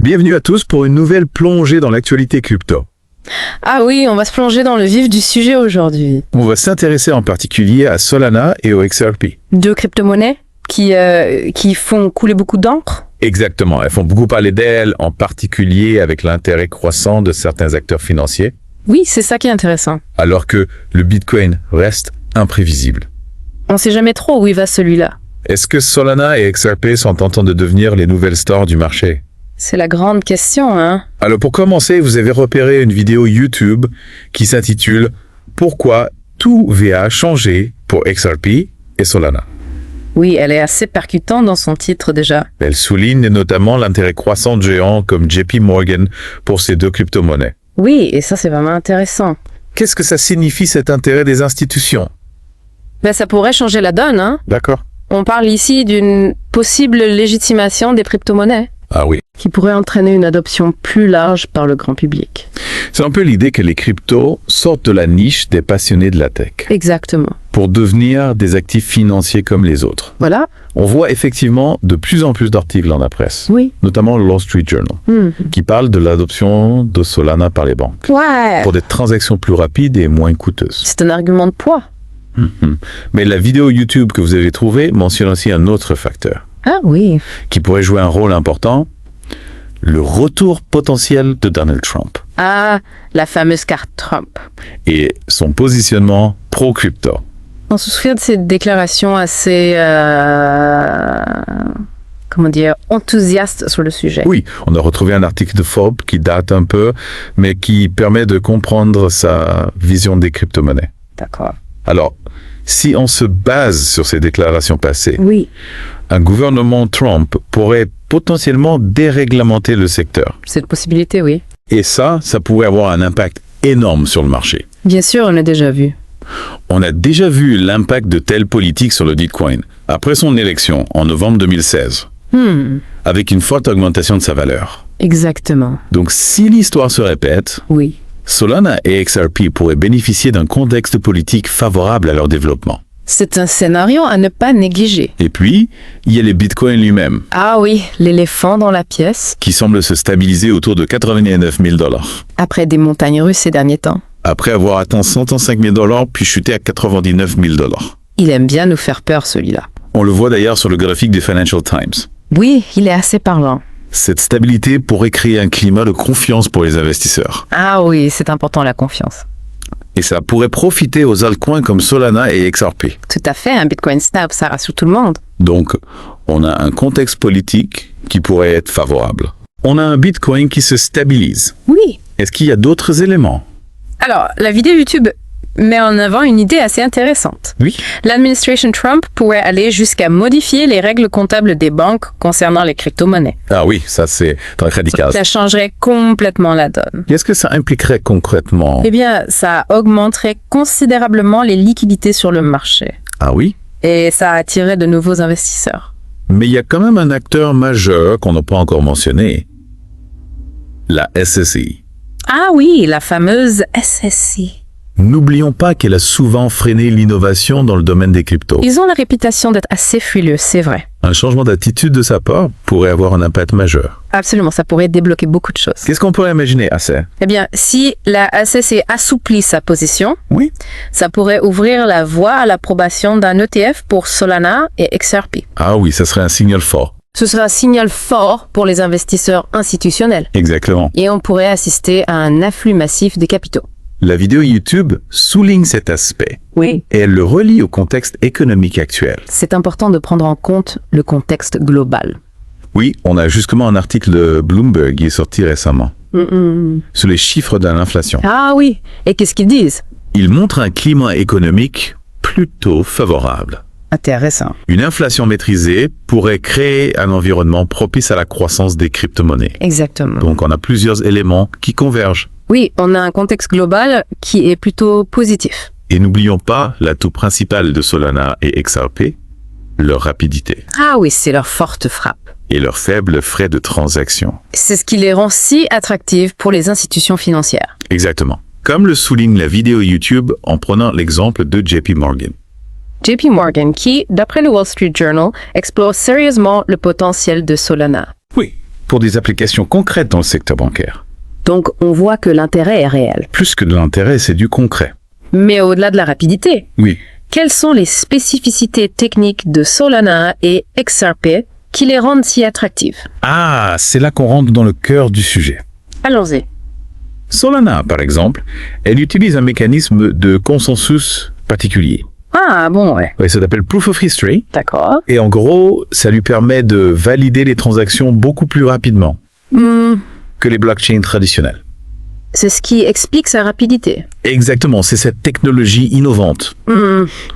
Bienvenue à tous pour une nouvelle plongée dans l'actualité crypto. Ah oui, on va se plonger dans le vif du sujet aujourd'hui. On va s'intéresser en particulier à Solana et au XRP. Deux crypto-monnaies qui font couler beaucoup d'encre. Exactement, elles font beaucoup parler d'elles, en particulier avec l'intérêt croissant de certains acteurs financiers, Oui, c'est ça qui est intéressant. alors que le Bitcoin reste imprévisible. On sait jamais trop où il va celui-là. Est-ce que Solana et XRP sont en train de devenir les nouvelles stars du marché? C'est la grande question, hein. Alors pour commencer, vous avez repéré une vidéo YouTube qui s'intitule « Pourquoi tout va changer pour XRP et Solana ». Oui, elle est assez percutante dans son titre déjà. Elle souligne notamment l'intérêt croissant de géants comme JP Morgan pour ces deux crypto-monnaies. Oui, et ça c'est vraiment intéressant. Qu'est-ce que ça signifie cet intérêt des institutions? Ben ça pourrait changer la donne, hein. D'accord. On parle ici d'une possible légitimation des crypto-monnaies, Ah oui. qui pourrait entraîner une adoption plus large par le grand public. C'est un peu l'idée que les cryptos sortent de la niche des passionnés de la tech Exactement. pour devenir des actifs financiers comme les autres. Voilà. On voit effectivement de plus en plus d'articles dans la presse, Oui. notamment le Wall Street Journal, qui parle de l'adoption de Solana par les banques Ouais. pour des transactions plus rapides et moins coûteuses. C'est un argument de poids. Mais la vidéo YouTube que vous avez trouvée mentionne aussi un autre facteur Ah oui. qui pourrait jouer un rôle important, le retour potentiel de Donald Trump Ah, la fameuse carte Trump. et son positionnement pro-crypto. On se souvient de ces déclarations assez, enthousiastes sur le sujet. Oui, on a retrouvé un article de Forbes qui date un peu, mais qui permet de comprendre sa vision des crypto-monnaies. D'accord. Alors, si on se base sur ces déclarations passées, Oui. un gouvernement Trump pourrait potentiellement déréglementer le secteur. C'est une possibilité, oui. Et ça pourrait avoir un impact énorme sur le marché. Bien sûr, on l'a déjà vu. On a déjà vu l'impact de telles politiques sur le Bitcoin après son élection en novembre 2016, avec une forte augmentation de sa valeur. Exactement. Donc si l'histoire se répète, Oui. Solana et XRP pourraient bénéficier d'un contexte politique favorable à leur développement. C'est un scénario à ne pas négliger. Et puis, il y a les bitcoins lui-même, Ah oui, l'éléphant dans la pièce, qui semblent se stabiliser autour de 89 000 $, après des montagnes russes ces derniers temps. après avoir atteint 105 000 $ puis chuté à 99 000 $. Il aime bien nous faire peur, celui-là. On le voit d'ailleurs sur le graphique du Financial Times. Oui, il est assez parlant. Cette stabilité pourrait créer un climat de confiance pour les investisseurs. Ah oui, c'est important la confiance. Et ça pourrait profiter aux altcoins comme Solana et XRP. Tout à fait, un Bitcoin stable, ça rassure tout le monde. Donc, on a un contexte politique qui pourrait être favorable. On a un Bitcoin qui se stabilise. Oui. Est-ce qu'il y a d'autres éléments? Alors, la vidéo YouTube met en avant une idée assez intéressante. Oui. L'administration Trump pourrait aller jusqu'à modifier les règles comptables des banques concernant les crypto-monnaies. Ah oui, ça c'est très radical. Ça changerait complètement la donne. Qu'est-ce que ça impliquerait concrètement? Eh bien, ça augmenterait considérablement les liquidités sur le marché. Ah oui? Et ça attirerait de nouveaux investisseurs. Mais il y a quand même un acteur majeur qu'on n'a pas encore mentionné. La SEC. Ah oui, la fameuse SEC. N'oublions pas qu'elle a souvent freiné l'innovation dans le domaine des cryptos. Ils ont la réputation d'être assez frileux, c'est vrai. Un changement d'attitude de sa part pourrait avoir un impact majeur. Absolument, ça pourrait débloquer beaucoup de choses. Qu'est-ce qu'on pourrait imaginer assez? Eh bien, si la SEC assouplit sa position, Oui. ça pourrait ouvrir la voie à l'approbation d'un ETF pour Solana et XRP. Ah oui, ça serait un signal fort. Ce serait un signal fort pour les investisseurs institutionnels. Exactement. Et on pourrait assister à un afflux massif de capitaux. La vidéo YouTube souligne cet aspect Oui. et elle le relie au contexte économique actuel. C'est important de prendre en compte le contexte global. Oui, on a justement un article de Bloomberg qui est sorti récemment sur les chiffres de l'inflation. Ah oui, et qu'est-ce qu'ils disent? Il montre un climat économique plutôt favorable. Intéressant. Une inflation maîtrisée pourrait créer un environnement propice à la croissance des crypto-monnaies. Exactement. Donc on a plusieurs éléments qui convergent. Oui, on a un contexte global qui est plutôt positif. Et n'oublions pas l'atout principal de Solana et XRP, leur rapidité Ah oui, c'est leur forte frappe. et leurs faibles frais de transaction. C'est ce qui les rend si attractives pour les institutions financières. Exactement. Comme le souligne la vidéo YouTube en prenant l'exemple de JP Morgan. JP Morgan qui, d'après le Wall Street Journal, explore sérieusement le potentiel de Solana. Oui, pour des applications concrètes dans le secteur bancaire. Donc, on voit que l'intérêt est réel. Plus que de l'intérêt, c'est du concret. Mais au-delà de la rapidité, Oui. quelles sont les spécificités techniques de Solana et XRP qui les rendent si attractives? Ah, c'est là qu'on rentre dans le cœur du sujet. Allons-y. Solana, par exemple, elle utilise un mécanisme de consensus particulier. Ah, bon, ouais. Ouais, ça s'appelle Proof of History. D'accord. Et en gros, ça lui permet de valider les transactions beaucoup plus rapidement que les blockchains traditionnels. C'est ce qui explique sa rapidité. Exactement, c'est cette technologie innovante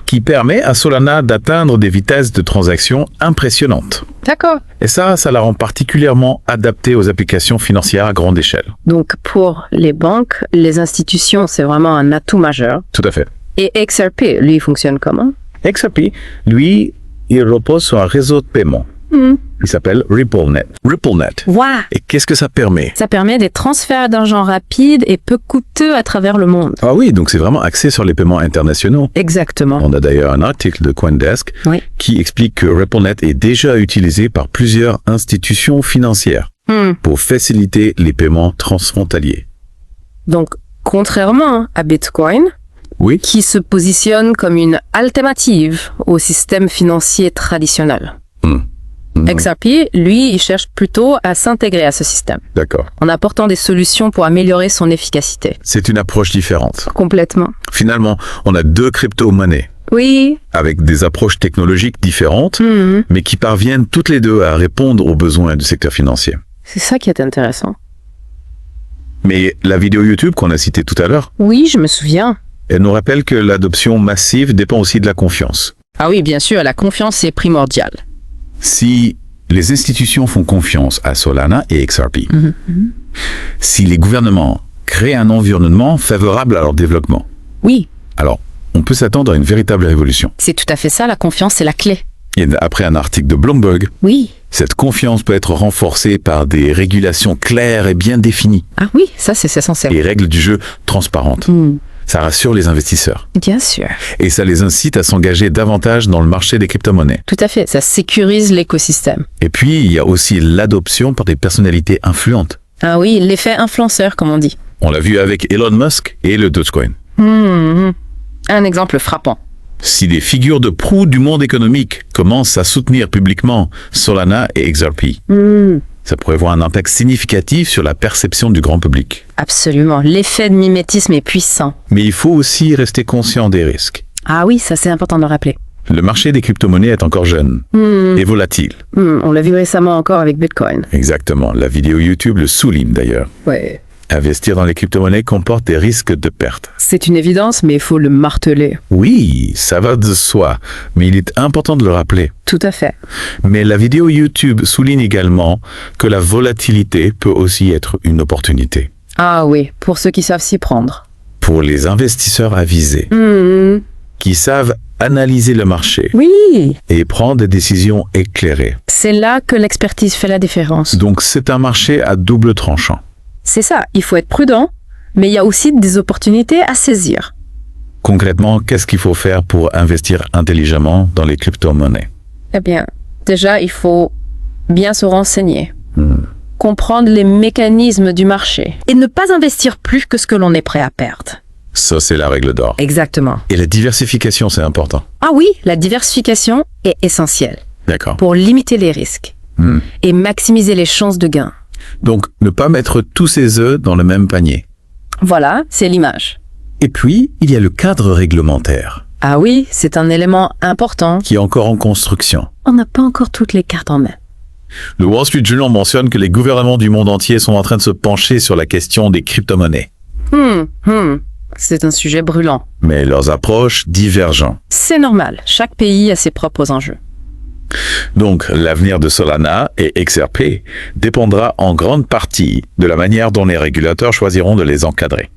qui permet à Solana d'atteindre des vitesses de transaction impressionnantes. D'accord. Et ça la rend particulièrement adaptée aux applications financières à grande échelle. Donc, pour les banques, les institutions, c'est vraiment un atout majeur. Tout à fait. Et XRP, lui, fonctionne comment? XRP, lui, il repose sur un réseau de paiement. Il s'appelle RippleNet. RippleNet. Waouh! Et qu'est-ce que ça permet? Ça permet des transferts d'argent rapides et peu coûteux à travers le monde. Ah oui, donc c'est vraiment axé sur les paiements internationaux. Exactement. On a d'ailleurs un article de CoinDesk Oui. qui explique que RippleNet est déjà utilisé par plusieurs institutions financières pour faciliter les paiements transfrontaliers. Donc, contrairement à Bitcoin, Oui, qui se positionne comme une alternative au système financier traditionnel. XRP, lui, il cherche plutôt à s'intégrer à ce système, d'accord. en apportant des solutions pour améliorer son efficacité. C'est une approche différente. Complètement. Finalement, on a deux crypto-monnaies Oui. avec des approches technologiques différentes, mais qui parviennent toutes les deux à répondre aux besoins du secteur financier. C'est ça qui est intéressant. Mais la vidéo YouTube qu'on a citée tout à l'heure, Oui, je me souviens. elle nous rappelle que l'adoption massive dépend aussi de la confiance. Ah oui, bien sûr, la confiance est primordiale. Si les institutions font confiance à Solana et XRP, si les gouvernements créent un environnement favorable à leur développement, Oui, alors on peut s'attendre à une véritable révolution. c'est tout à fait ça, la confiance, c'est la clé. Et après un article de Bloomberg, Oui. cette confiance peut être renforcée par des régulations claires et bien définies, Ah oui, ça c'est essentiel. et règles du jeu transparentes. Ça rassure les investisseurs Bien sûr. et ça les incite à s'engager davantage dans le marché des crypto-monnaies. Tout à fait, ça sécurise l'écosystème. Et puis, il y a aussi l'adoption par des personnalités influentes. Ah oui, l'effet influenceur, comme on dit. On l'a vu avec Elon Musk et le Dogecoin. Un exemple frappant. Si des figures de proue du monde économique commencent à soutenir publiquement Solana et XRP, ça pourrait avoir un impact significatif sur la perception du grand public. Absolument, l'effet de mimétisme est puissant. Mais il faut aussi rester conscient des risques. Ah oui, ça c'est important de le rappeler. Le marché des crypto-monnaies est encore jeune et volatile. On l'a vu récemment encore avec Bitcoin. Exactement. La vidéo YouTube le souligne d'ailleurs. Ouais. Investir dans les crypto-monnaies comporte des risques de perte. C'est une évidence, mais il faut le marteler. Oui, ça va de soi, mais il est important de le rappeler. Tout à fait. Mais la vidéo YouTube souligne également que la volatilité peut aussi être une opportunité Ah oui, pour ceux qui savent s'y prendre. pour les investisseurs avisés, qui savent analyser le marché Oui. et prendre des décisions éclairées. C'est là que l'expertise fait la différence. Donc c'est un marché à double tranchant. C'est ça, il faut être prudent, mais il y a aussi des opportunités à saisir. Concrètement, qu'est-ce qu'il faut faire pour investir intelligemment dans les crypto-monnaies? Eh bien, déjà, il faut bien se renseigner, comprendre les mécanismes du marché et ne pas investir plus que ce que l'on est prêt à perdre. Ça, c'est la règle d'or. Exactement. Et la diversification, c'est important. Ah oui, la diversification est essentielle D'accord. pour limiter les risques et maximiser les chances de gain. Donc, ne pas mettre tous ses œufs dans le même panier. Voilà, c'est l'image. Et puis, il y a le cadre réglementaire, Ah oui, c'est un élément important. qui est encore en construction. On n'a pas encore toutes les cartes en main. Le Wall Street Journal mentionne que les gouvernements du monde entier sont en train de se pencher sur la question des crypto-monnaies. C'est un sujet brûlant. Mais leurs approches divergent. C'est normal, chaque pays a ses propres enjeux. Donc, l'avenir de Solana et XRP dépendra en grande partie de la manière dont les régulateurs choisiront de les encadrer.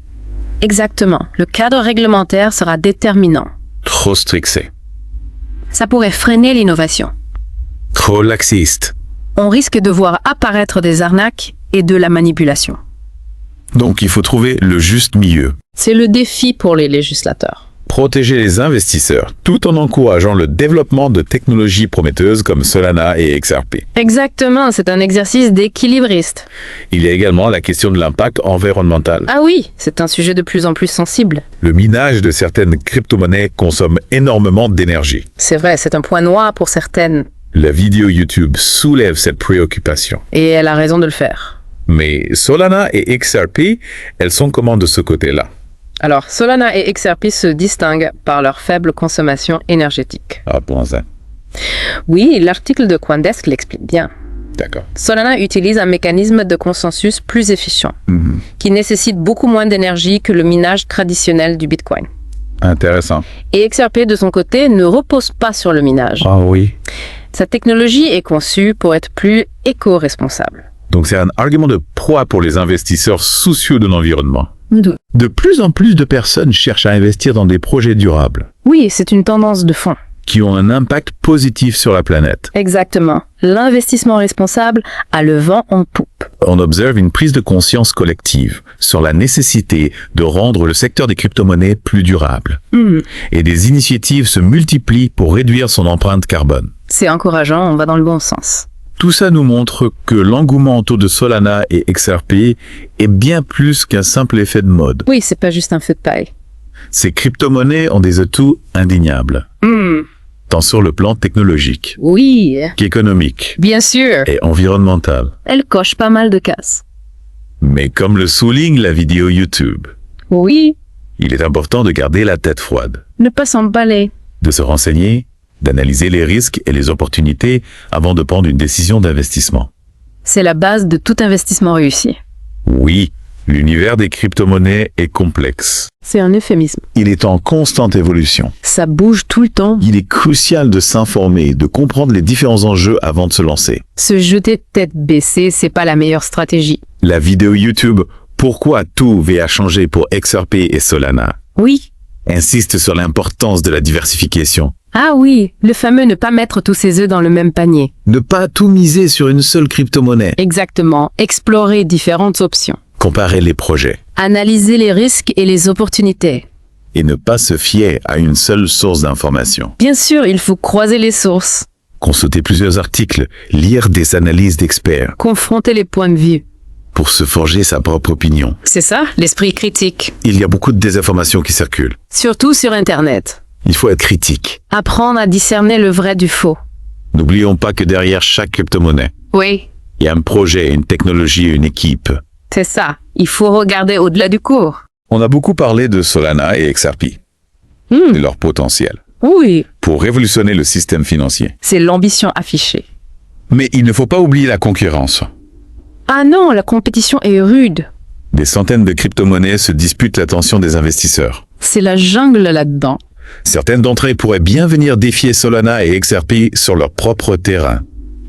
Exactement, le cadre réglementaire sera déterminant. Trop stricté, Ça pourrait freiner l'innovation. trop laxiste. On risque de voir apparaître des arnaques et de la manipulation. Donc, il faut trouver le juste milieu. C'est le défi pour les législateurs. protéger les investisseurs tout en encourageant le développement de technologies prometteuses comme Solana et XRP. Exactement, c'est un exercice d'équilibriste. Il y a également la question de l'impact environnemental. Ah oui, c'est un sujet de plus en plus sensible. Le minage de certaines crypto-monnaies consomme énormément d'énergie. C'est vrai, c'est un point noir pour certaines. La vidéo YouTube soulève cette préoccupation. Et elle a raison de le faire. Mais Solana et XRP, elles sont comment de ce côté-là? Alors, Solana et XRP se distinguent par leur faible consommation énergétique. Ah, pour ça. Oui, l'article de Coindesk l'explique bien. D'accord. Solana utilise un mécanisme de consensus plus efficient, qui nécessite beaucoup moins d'énergie que le minage traditionnel du Bitcoin. Intéressant. Et XRP, de son côté, ne repose pas sur le minage. Ah oui. Sa technologie est conçue pour être plus éco-responsable. Donc c'est un argument de proie pour les investisseurs soucieux de l'environnement. D'où- De plus en plus de personnes cherchent à investir dans des projets durables, Oui, c'est une tendance de fond. qui ont un impact positif sur la planète. Exactement. L'investissement responsable a le vent en poupe. On observe une prise de conscience collective sur la nécessité de rendre le secteur des crypto-monnaies plus durable. Et des initiatives se multiplient pour réduire son empreinte carbone. C'est encourageant, on va dans le bon sens. Tout ça nous montre que l'engouement autour de Solana et XRP est bien plus qu'un simple effet de mode. Oui, c'est pas juste un feu de paille. Ces crypto-monnaies ont des atouts indéniables, tant sur le plan technologique Oui, qu'économique bien sûr. et environnemental. Elle coche pas mal de cases. Mais comme le souligne la vidéo YouTube, Oui, il est important de garder la tête froide, ne pas s'emballer. de se renseigner, d'analyser les risques et les opportunités avant de prendre une décision d'investissement. C'est la base de tout investissement réussi. Oui, l'univers des crypto-monnaies est complexe. C'est un euphémisme. Il est en constante évolution. Ça bouge tout le temps. Il est crucial de s'informer, de comprendre les différents enjeux avant de se lancer. Se jeter tête baissée, c'est pas la meilleure stratégie. La vidéo YouTube « Pourquoi tout va changer pour XRP et Solana ?» Oui. insiste sur l'importance de la diversification. Ah oui, le fameux ne pas mettre tous ses œufs dans le même panier. Ne pas tout miser sur une seule crypto-monnaie. Exactement. Explorer différentes options. Comparer les projets. Analyser les risques et les opportunités. Et ne pas se fier à une seule source d'information. Bien sûr, il faut croiser les sources. Consulter plusieurs articles, lire des analyses d'experts Confronter les points de vue. pour se forger sa propre opinion. C'est ça, l'esprit critique. Il y a beaucoup de désinformations qui circulent. Surtout sur Internet. Il faut être critique. Apprendre à discerner le vrai du faux. N'oublions pas que derrière chaque crypto-monnaie, Oui, il y a un projet, une technologie, une équipe. c'est ça. Il faut regarder au-delà du cours. On a beaucoup parlé de Solana et XRP, de leur potentiel, Oui, pour révolutionner le système financier. c'est l'ambition affichée. Mais il ne faut pas oublier la concurrence. Ah non, la compétition est rude. Des centaines de crypto-monnaies se disputent l'attention des investisseurs. C'est la jungle là-dedans. Certaines d'entre elles pourraient bien venir défier Solana et XRP sur leur propre terrain.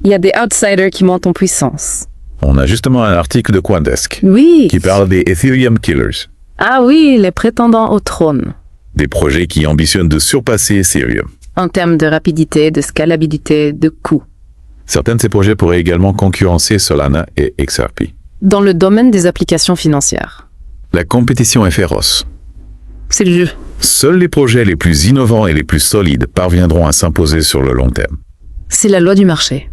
Il y a des outsiders qui montent en puissance. On a justement un article de Coindesk Oui. qui parle des Ethereum Killers, Ah oui, les prétendants au trône. des projets qui ambitionnent de surpasser Ethereum. En termes de rapidité, de scalabilité, de coût. Certains de ces projets pourraient également concurrencer Solana et XRP. Dans le domaine des applications financières. La compétition est féroce. C'est le jeu. Seuls les projets les plus innovants et les plus solides parviendront à s'imposer sur le long terme. C'est la loi du marché.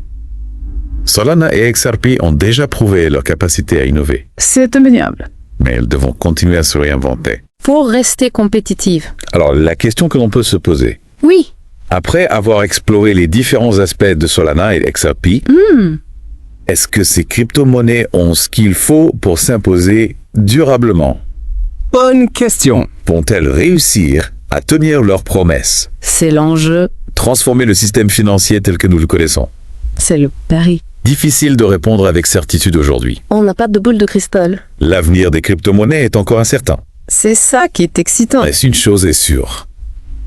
Solana et XRP ont déjà prouvé leur capacité à innover, C'est indéniable. mais elles devront continuer à se réinventer. Pour rester compétitive. Alors, la question que l'on peut se poser, Oui. après avoir exploré les différents aspects de Solana et XRP, est-ce que ces crypto-monnaies ont ce qu'il faut pour s'imposer durablement? Bonne question. Vont-elles réussir à tenir leurs promesses, C'est l'enjeu. transformer le système financier tel que nous le connaissons? C'est le pari. Difficile de répondre avec certitude aujourd'hui. On n'a pas de boule de cristal. L'avenir des crypto-monnaies est encore incertain. C'est ça qui est excitant. Mais une chose est sûre,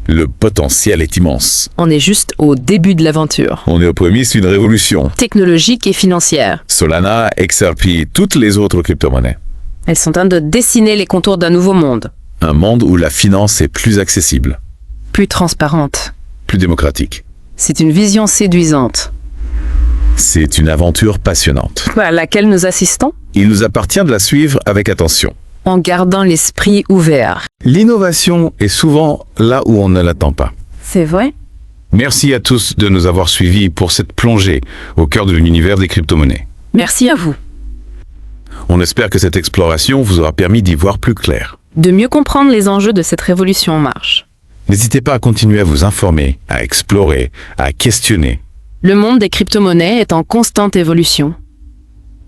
le potentiel est immense. On est juste au début de l'aventure. On est aux prémices d'une révolution. Technologique et financière. Solana, XRP, toutes les autres crypto-monnaies. Elles sont en train de dessiner les contours d'un nouveau monde. Un monde où la finance est plus accessible, Plus transparente. plus démocratique. C'est une vision séduisante. C'est une aventure passionnante. À laquelle nous assistons. Il nous appartient de la suivre avec attention. en gardant l'esprit ouvert. L'innovation est souvent là où on ne l'attend pas. C'est vrai? Merci à tous de nous avoir suivis pour cette plongée au cœur de l'univers des crypto-monnaies. Merci à vous. On espère que cette exploration vous aura permis d'y voir plus clair. De mieux comprendre les enjeux de cette révolution en marche. N'hésitez pas à continuer à vous informer, à explorer, à questionner. Le monde des crypto-monnaies est en constante évolution.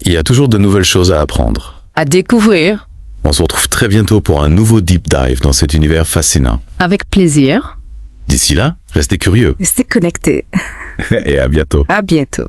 Il y a toujours de nouvelles choses à apprendre. À découvrir, On se retrouve très bientôt pour un nouveau deep dive dans cet univers fascinant. avec plaisir. D'ici là, restez curieux Restez connectés. et à bientôt. À bientôt.